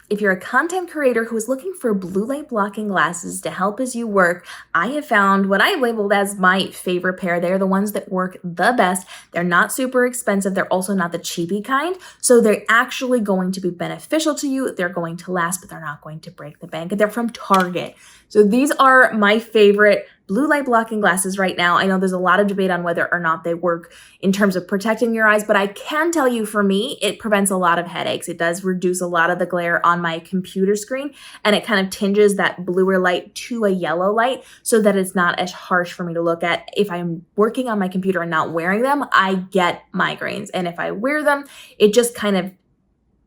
if you're a content creator who is looking for blue light blocking glasses to help as you work, I have found what I labeled as my favorite pair. They're the ones that work the best. They're not super expensive. They're also not the cheapy kind. So they're actually going to be beneficial to you. They're going to last, but they're not going to break the bank. They're from Target. So these are my favorite blue light blocking glasses right now. I know there's a lot of debate on whether or not they work in terms of protecting your eyes, but I can tell you for me, it prevents a lot of headaches. It does reduce a lot of the glare on my computer screen, and it kind of tinges that bluer light to a yellow light so that it's not as harsh for me to look at. If I'm working on my computer and not wearing them, I get migraines. And if I wear them, it just kind of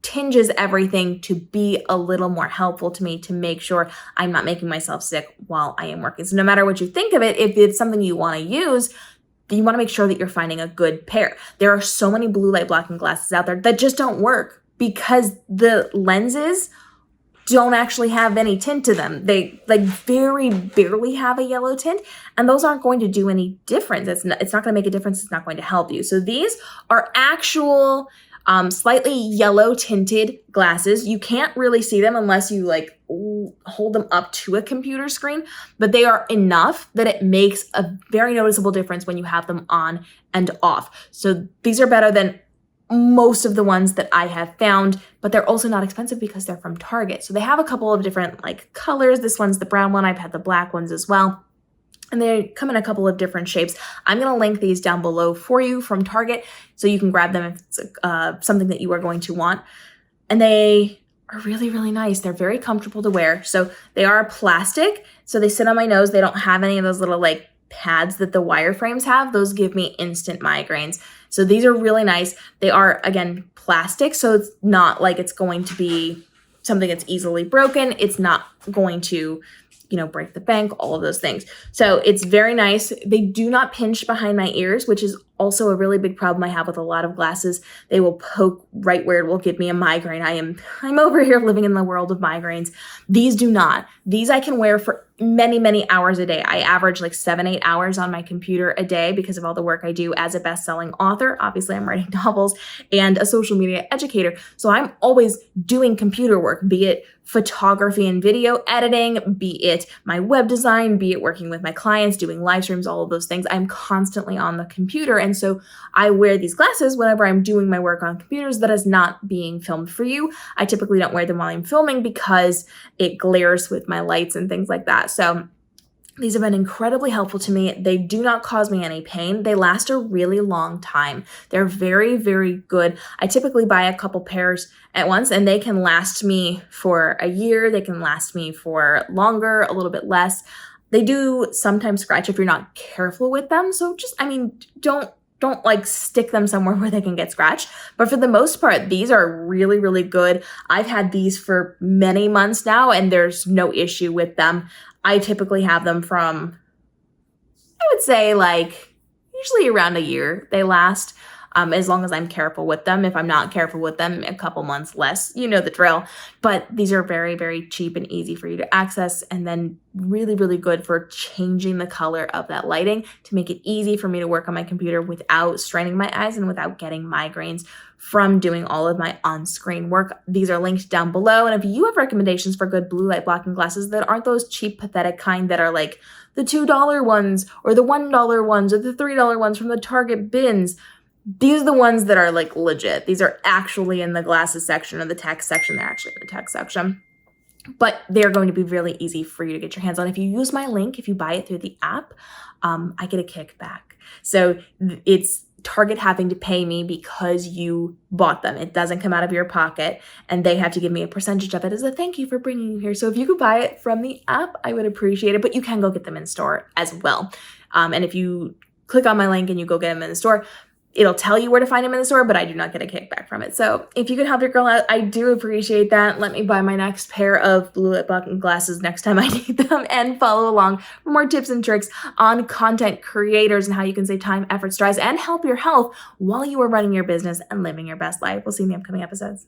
tinges everything to be a little more helpful to me to make sure I'm not making myself sick while I am working. So no matter what you think of it, if it's something you want to use, you want to make sure that you're finding a good pair. There are so many blue light blocking glasses out there that just don't work because the lenses don't actually have any tint to them. They like very barely have a yellow tint, and those aren't going to do any difference. It's not going to make a difference. It's not going to help you. So these are actual slightly yellow tinted glasses. You can't really see them unless you like hold them up to a computer screen, but they are enough that it makes a very noticeable difference when you have them on and off. So these are better than most of the ones that I have found, but they're also not expensive because they're from Target. So they have a couple of different like colors. This one's the brown one. I've had the black ones as well. And they come in a couple of different shapes. I'm going to link these down below for you from Target so you can grab them if it's something that you are going to want. And they are really, really nice. They're very comfortable to wear. So they are plastic. So they sit on my nose. They don't have any of those little like pads that the wireframes have. Those give me instant migraines. So these are really nice. They are, again, plastic. So it's not like it's going to be something that's easily broken. It's not going to break the bank, all of those things. So it's very nice. They do not pinch behind my ears, which is also a really big problem I have with a lot of glasses. They will poke right where it will give me a migraine. I'm over here living in the world of migraines. These do not. These I can wear for many, many hours a day. I average like 7-8 hours on my computer a day because of all the work I do as a best-selling author. Obviously, I'm writing novels and a social media educator. So I'm always doing computer work, be it photography and video editing, be it my web design, be it working with my clients, doing live streams, all of those things. I'm constantly on the computer. And so I wear these glasses whenever I'm doing my work on computers that is not being filmed for you. I typically don't wear them while I'm filming because it glares with my lights and things like that. So these have been incredibly helpful to me. They do not cause me any pain. They last a really long time. They're very, very good. I typically buy a couple pairs at once and they can last me for a year. They can last me for longer, a little bit less. They do sometimes scratch if you're not careful with them. So don't like stick them somewhere where they can get scratched. But for the most part, these are really, really good. I've had these for many months now and there's no issue with them. I typically have them from, I would say like usually around a year they last, as long as I'm careful with them. If I'm not careful with them, a couple months less, you know the drill. But these are very, very cheap and easy for you to access, and then really, really good for changing the color of that lighting to make it easy for me to work on my computer without straining my eyes and without getting migraines from doing all of my on-screen work. These are linked down below. And if you have recommendations for good blue light blocking glasses that aren't those cheap, pathetic kind that are like the $2 ones or the $1 ones or the $3 ones from the Target bins, these are the ones that are like legit. These are actually in the glasses section or the tech section. They're actually in the tech section. But they're going to be really easy for you to get your hands on. If you use my link, if you buy it through the app, I get a kickback. So it's Target having to pay me because you bought them. It doesn't come out of your pocket, and they have to give me a percentage of it as a thank you for bringing you here. So if you could buy it from the app, I would appreciate it, but you can go get them in store as well. And if you click on my link and you go get them in the store, it'll tell you where to find them in the store, but I do not get a kickback from it. So if you could help your girl out, I do appreciate that. Let me buy my next pair of blue light blocking glasses next time I need them, and follow along for more tips and tricks on content creators and how you can save time, effort, stress, and help your health while you are running your business and living your best life. We'll see you in the upcoming episodes.